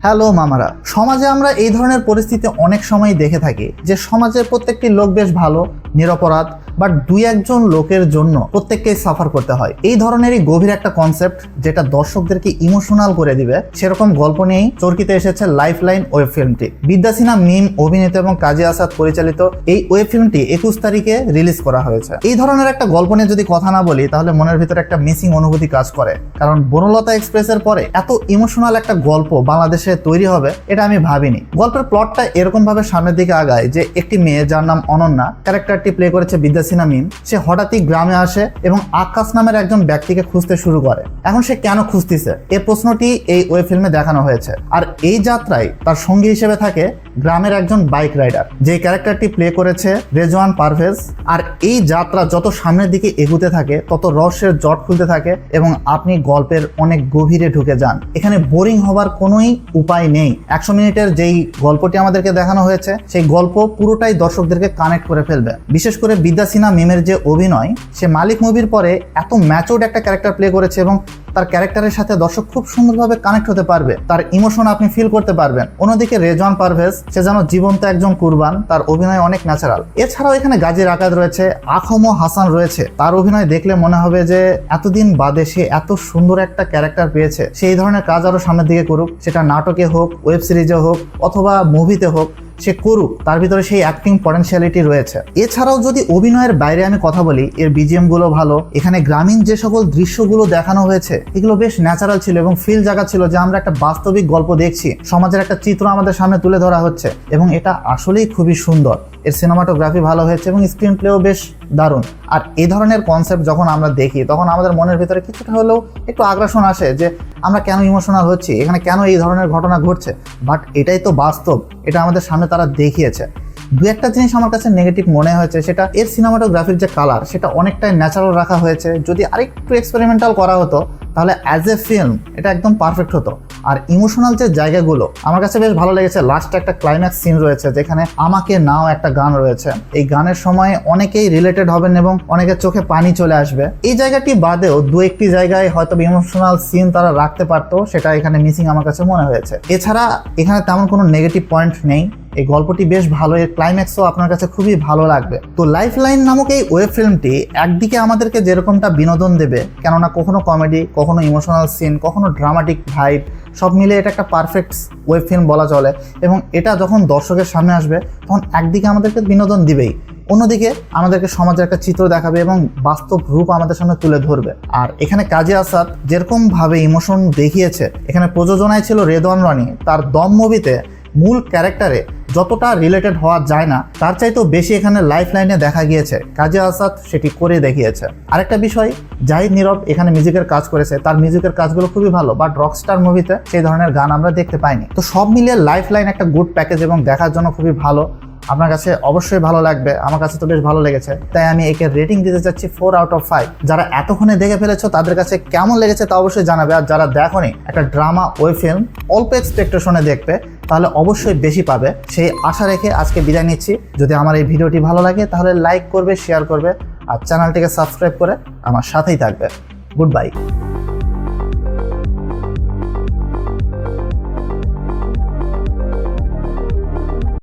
Hello মামারা, সমাজে আমরা এই ধরনের পরিস্থিতি অনেক সময় দেখে থাকি যে সমাজের প্রত্যেকটি লোক বেশ ভালো, নিরপরাধ, বাট দুই একজন লোকের জন্য প্রত্যেককেই সাফার করতে হয়। এই ধরনেরই গভীর একটা কনসেপ্ট যেটা দর্শকদেরকে ইমোশনাল করে দিবে, সেরকম গল্প নিয়েই চরকিতে এসেছে লাইফলাইন ওয়েব ফিল্মটি। বিদ্যা সিনহা মিম অভিনীত এবং কাজী আসাদ পরিচালিত এই ওয়েব ফিল্মটি 21 তারিখে রিলিজ করা হয়েছে। এই ধরনের একটা গল্প নিয়ে যদি কথা না বলি তাহলে মনের ভিতরে একটা মিসিং অনুভূতি কাজ করে, কারণ বনলতা এক্সপ্রেসের পরে এত ইমোশনাল একটা গল্প বাংলাদেশে তৈরি হবে এটা আমি ভাবিনি। গল্পের প্লটটা এরকম ভাবে সামনের দিকে আগায় যে একটি মেয়ে যার নাম অনন্যা, ক্যারেক্টারটি প্লে করেছে বিদ্যা সিনহা মিম, সে হঠাৎই গ্রামে আসে এবং আকাশ নামের একজন ব্যক্তিকে খুঁজতে শুরু করে। এখন সে কেন খুঁজতেছে এই প্রশ্নটি এই ওয়েব ফিল্মে দেখানো হয়েছে। আর এই যাত্রায় তার সঙ্গী হিসেবে থাকে গ্রামের একজন বাইক রাইডার, যে ক্যারেক্টারটি প্লে করেছে রেজওয়ান পারভেজ। আর এই যাত্রা যত সামনের দিকে এগুতে থাকে তত রহস্যের জট খুলতে থাকে এবং আপনি গল্পের অনেক গভীরে ঢুকে যান। এখানে বোরিং হবার কোনোই উপায় নেই। 100 মিনিটের যেই গল্পটি আমাদেরকে দেখানো হয়েছে সেই গল্প পুরোটাই দর্শকদেরকে কানেক্ট করে ফেলবে। বিশেষ করে বিদ্যা সিনহা মিমের যে অভিনয়, সে মালিক মুভির পরে এত ম্যাচিউরড একটা ক্যারেক্টার প্লে করেছে এবং তার ক্যারেক্টারের সাথে দর্শক খুব সুন্দরভাবে কানেক্ট হতে পারবে, তার ইমোশন আপনি ফিল করতে পারবেন। অন্যদিকে রেজওয়ান পারভেজ, সে যেন জীবন্ত একজন কুরবান, তার অভিনয় অনেক ন্যাচারাল। এছাড়াও এখানে গাজী রাকাত রয়েছে, আখমো হাসান রয়েছে। তার অভিনয় দেখলে মনে হবে যে এতদিন বাদে সে এত সুন্দর একটা ক্যারেক্টার পেয়েছে, সেই ধরনের কাজ আরো সামনের দিকে করুক, সেটা নাটকে হোক, ওয়েব সিরিজে হোক অথবা মুভিতে হোক, সে করুক। তার ভিতরে সেই অ্যাক্টিং পটেনশিয়ালিটি রয়েছে। এছাড়াও যদি অভিনয়ের বাইরে আমি কথা বলি, এর বিজিএম গুলো ভালো। এখানে গ্রামীণ যে সকল দৃশ্যগুলো দেখানো হয়েছে এগুলো বেশ ন্যাচারাল ছিল এবং ফিল জায়গা ছিল যে আমরা একটা বাস্তবিক গল্প দেখছি, সমাজের একটা চিত্র আমাদের সামনে তুলে ধরা হচ্ছে এবং এটা আসলেই খুবই সুন্দর। এর সিনেমাটোগ্রাফি ভালো হয়েছে এবং স্ক্রিন প্লেও বেশ দারুণ। আর এই ধরনের কনসেপ্ট যখন আমরা দেখি তখন আমাদের মনের ভিতরে কিছুটা হলেও একটু আগ্রাসন আসে যে আমরা কেন ইমোশনাল হচ্ছি, এখানে কেন এই ধরনের ঘটনা ঘটছে। বাট এটাই তো বাস্তব, এটা আমাদের সামনে তারা দেখিয়েছে। দু একটা জিনিস আমার কাছে নেগেটিভ মনে হয়েছে, সেটা এর সিনেমাটোগ্রাফির যে কালার সেটা অনেকটাই ন্যাচারাল রাখা হয়েছে। যদি আরেকটু এক্সপেরিমেন্টাল করা হতো তাহলে অ্যাজ এ ফিল্ম এটা একদম পারফেক্ট হতো। আর ইমোশনাল যে জায়গাগুলো আমার কাছে বেশ ভালো লেগেছে। লাস্টে একটা ক্লাইম্যাক্স সিন রয়েছে যেখানে আমাকে নাও একটা গান রয়েছে। এই গানের সময় অনেকেই রিলেটেড হবেন এবং অনেকের চোখে পানি চলে আসবে। এই জায়গাটি বাদেও দু একটি জায়গায় হয়তো ইমোশনাল সিন তারা রাখতে পারতো, সেটা এখানে মিসিং আমার কাছে মনে হয়েছে। এছাড়া এখানে তেমন কোনো নেগেটিভ পয়েন্ট নেই। এই গল্পটি বেশ ভালো, এর ক্লাইম্যাক্সও আপনার কাছে খুবই ভালো লাগবে। তো লাইফলাইন নামক এই ওয়েব ফিল্মটি একদিকে আমাদেরকে যেরকমটা বিনোদন দেবে, কেননা কখনো কমেডি, কখনো ইমোশনাল সিন, কখনো ড্রামাটিক ভাইব, সব মিলে এটা একটা পারফেক্ট ওয়েব ফিল্ম বলা চলে। এবং এটা যখন দর্শকের সামনে আসবে তখন একদিকে আমাদেরকে বিনোদন দিবেই, অন্যদিকে আমাদেরকে সমাজের একটা চিত্র দেখাবে এবং বাস্তব রূপ আমাদের সামনে তুলে ধরবে। আর এখানে কাজী আসাদ যেরকম ভাবে ইমোশন দেখিয়েছে, এখানে প্রযোজনায় ছিল রেদওয়ান রনি। তার দম মুভিতে মূল ক্যারেক্টারে যতটা রিলেটেড হওয়া যায় না তার চাইতেও বেশি এখানে লাইফলাইনে দেখা গিয়েছে। কাজী আসাদ সেটি করে দেখিয়েছে। আরেকটা বিষয়, জাহিদ নীরব এখানে মিউজিকের কাজ করেছে, তার মিউজিকের কাজগুলো খুবই ভালো, বাট রকস্টার মুভিতে সেই ধরনের গান আমরা দেখতে পাইনি। তো সব মিলিয়ে লাইফলাইন একটা গুড প্যাকেজ এবং দেখার জন্য খুবই ভালো। আপনার কাছে অবশ্যই ভালো লাগবে, আমার কাছে তো বেশ ভালো লেগেছে, তাই আমি একে রেটিং দিতে চাচ্ছি 4 আউট অফ 5। যারা এতক্ষণে দেখে ফেলেছো তাদের কাছে কেমন লেগেছে তা অবশ্যই জানাবে। আর যারা দেখোনি, একটা ড্রামা ওয়েব ফিল্ম অল্প এক্সপেকটেশনে দেখবে তাহলে অবশ্যই বেশি পাবে, সেই আশা রেখে আজকে বিদায় নিচ্ছি। যদি আমার এই ভিডিওটি ভালো লাগে তাহলে লাইক করবে, শেয়ার করবে আর চ্যানেলটিকে সাবস্ক্রাইব করে আমার সাথেই থাকবে। Good bye.